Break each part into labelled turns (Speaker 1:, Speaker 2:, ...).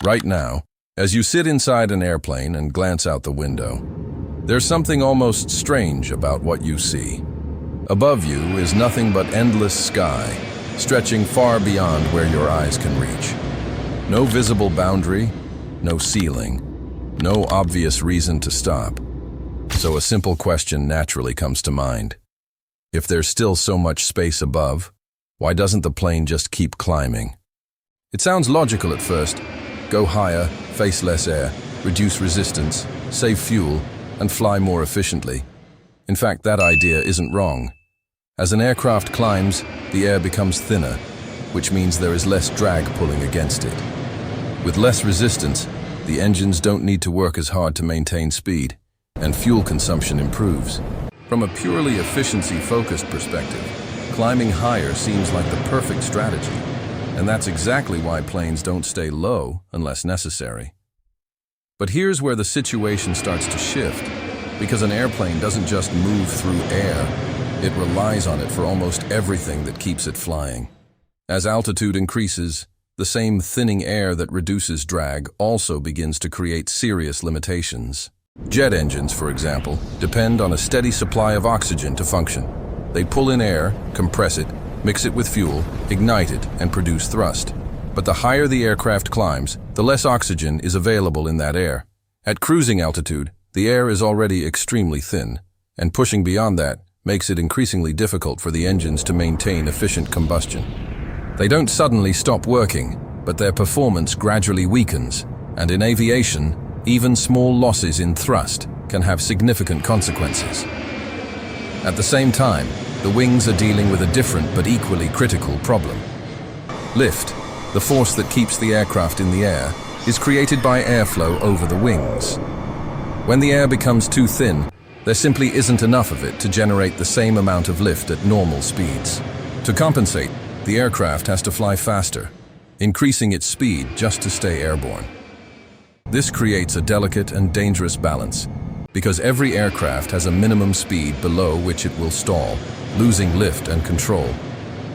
Speaker 1: Right now, as you sit inside an airplane and glance out the window, there's something almost strange about what you see. Above you is nothing but endless sky, stretching far beyond where your eyes can reach. No visible boundary, no ceiling, no obvious reason to stop. So a simple question naturally comes to mind. If there's still so much space above, why doesn't the plane just keep climbing? It sounds logical at first. Go higher, face less air, reduce resistance, save fuel, and fly more efficiently. In fact, that idea isn't wrong. As an aircraft climbs, the air becomes thinner, which means there is less drag pulling against it. With less resistance, the engines don't need to work as hard to maintain speed, and fuel consumption improves. From a purely efficiency-focused perspective, climbing higher seems like the perfect strategy, and that's exactly why planes don't stay low unless necessary. But here's where the situation starts to shift, because an airplane doesn't just move through air, it relies on it for almost everything that keeps it flying. As altitude increases, the same thinning air that reduces drag also begins to create serious limitations. Jet engines, for example, depend on a steady supply of oxygen to function. They pull in air, compress it, mix it with fuel, ignite it, and produce thrust. But the higher the aircraft climbs, the less oxygen is available in that air. At cruising altitude, the air is already extremely thin, and pushing beyond that makes it increasingly difficult for the engines to maintain efficient combustion. They don't suddenly stop working, but their performance gradually weakens, and in aviation, even small losses in thrust can have significant consequences. At the same time, the wings are dealing with a different but equally critical problem. Lift, the force that keeps the aircraft in the air, is created by airflow over the wings. When the air becomes too thin, there simply isn't enough of it to generate the same amount of lift at normal speeds. To compensate, the aircraft has to fly faster, increasing its speed just to stay airborne. This creates a delicate and dangerous balance, because every aircraft has a minimum speed below which it will stall, losing lift and control,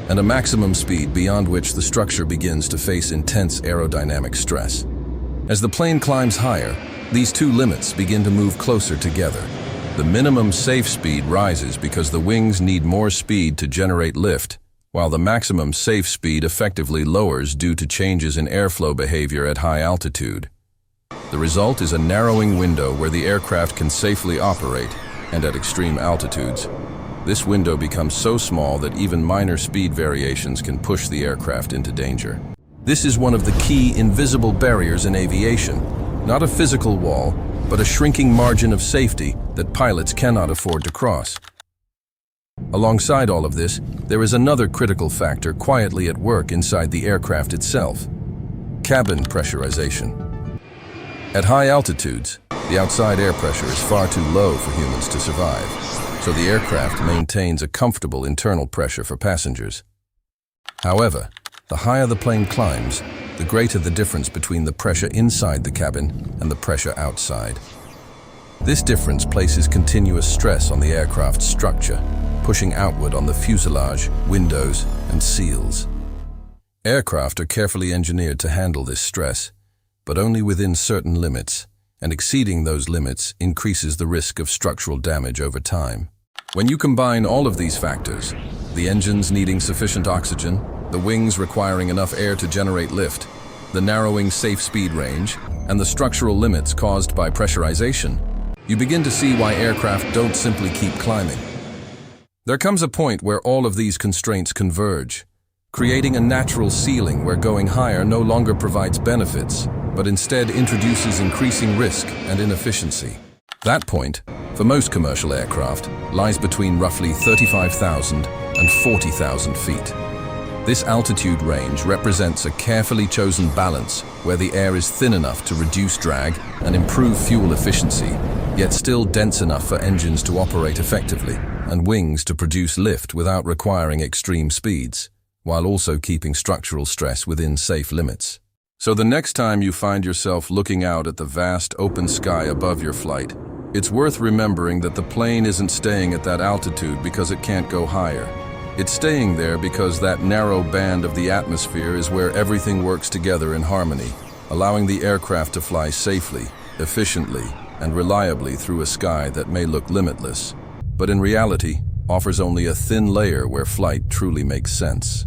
Speaker 1: and a maximum speed beyond which the structure begins to face intense aerodynamic stress. As the plane climbs higher, these two limits begin to move closer together. The minimum safe speed rises because the wings need more speed to generate lift, while the maximum safe speed effectively lowers due to changes in airflow behavior at high altitude. The result is a narrowing window where the aircraft can safely operate, and at extreme altitudes. This window becomes so small that even minor speed variations can push the aircraft into danger. This is one of the key invisible barriers in aviation, not a physical wall, but a shrinking margin of safety that pilots cannot afford to cross. Alongside all of this, there is another critical factor quietly at work inside the aircraft itself: cabin pressurization. At high altitudes, the outside air pressure is far too low for humans to survive, so the aircraft maintains a comfortable internal pressure for passengers. However, the higher the plane climbs, the greater the difference between the pressure inside the cabin and the pressure outside. This difference places continuous stress on the aircraft's structure, pushing outward on the fuselage, windows, and seals. Aircraft are carefully engineered to handle this stress, but only within certain limits, and exceeding those limits increases the risk of structural damage over time. When you combine all of these factors, the engines needing sufficient oxygen, the wings requiring enough air to generate lift, the narrowing safe speed range, and the structural limits caused by pressurization, you begin to see why aircraft don't simply keep climbing. There comes a point where all of these constraints converge, creating a natural ceiling where going higher no longer provides benefits, but instead introduces increasing risk and inefficiency. That point, for most commercial aircraft, lies between roughly 35,000 and 40,000 feet. This altitude range represents a carefully chosen balance where the air is thin enough to reduce drag and improve fuel efficiency, yet still dense enough for engines to operate effectively and wings to produce lift without requiring extreme speeds, while also keeping structural stress within safe limits. So the next time you find yourself looking out at the vast open sky above your flight, it's worth remembering that the plane isn't staying at that altitude because it can't go higher. It's staying there because that narrow band of the atmosphere is where everything works together in harmony, allowing the aircraft to fly safely, efficiently, and reliably through a sky that may look limitless, but in reality offers only a thin layer where flight truly makes sense.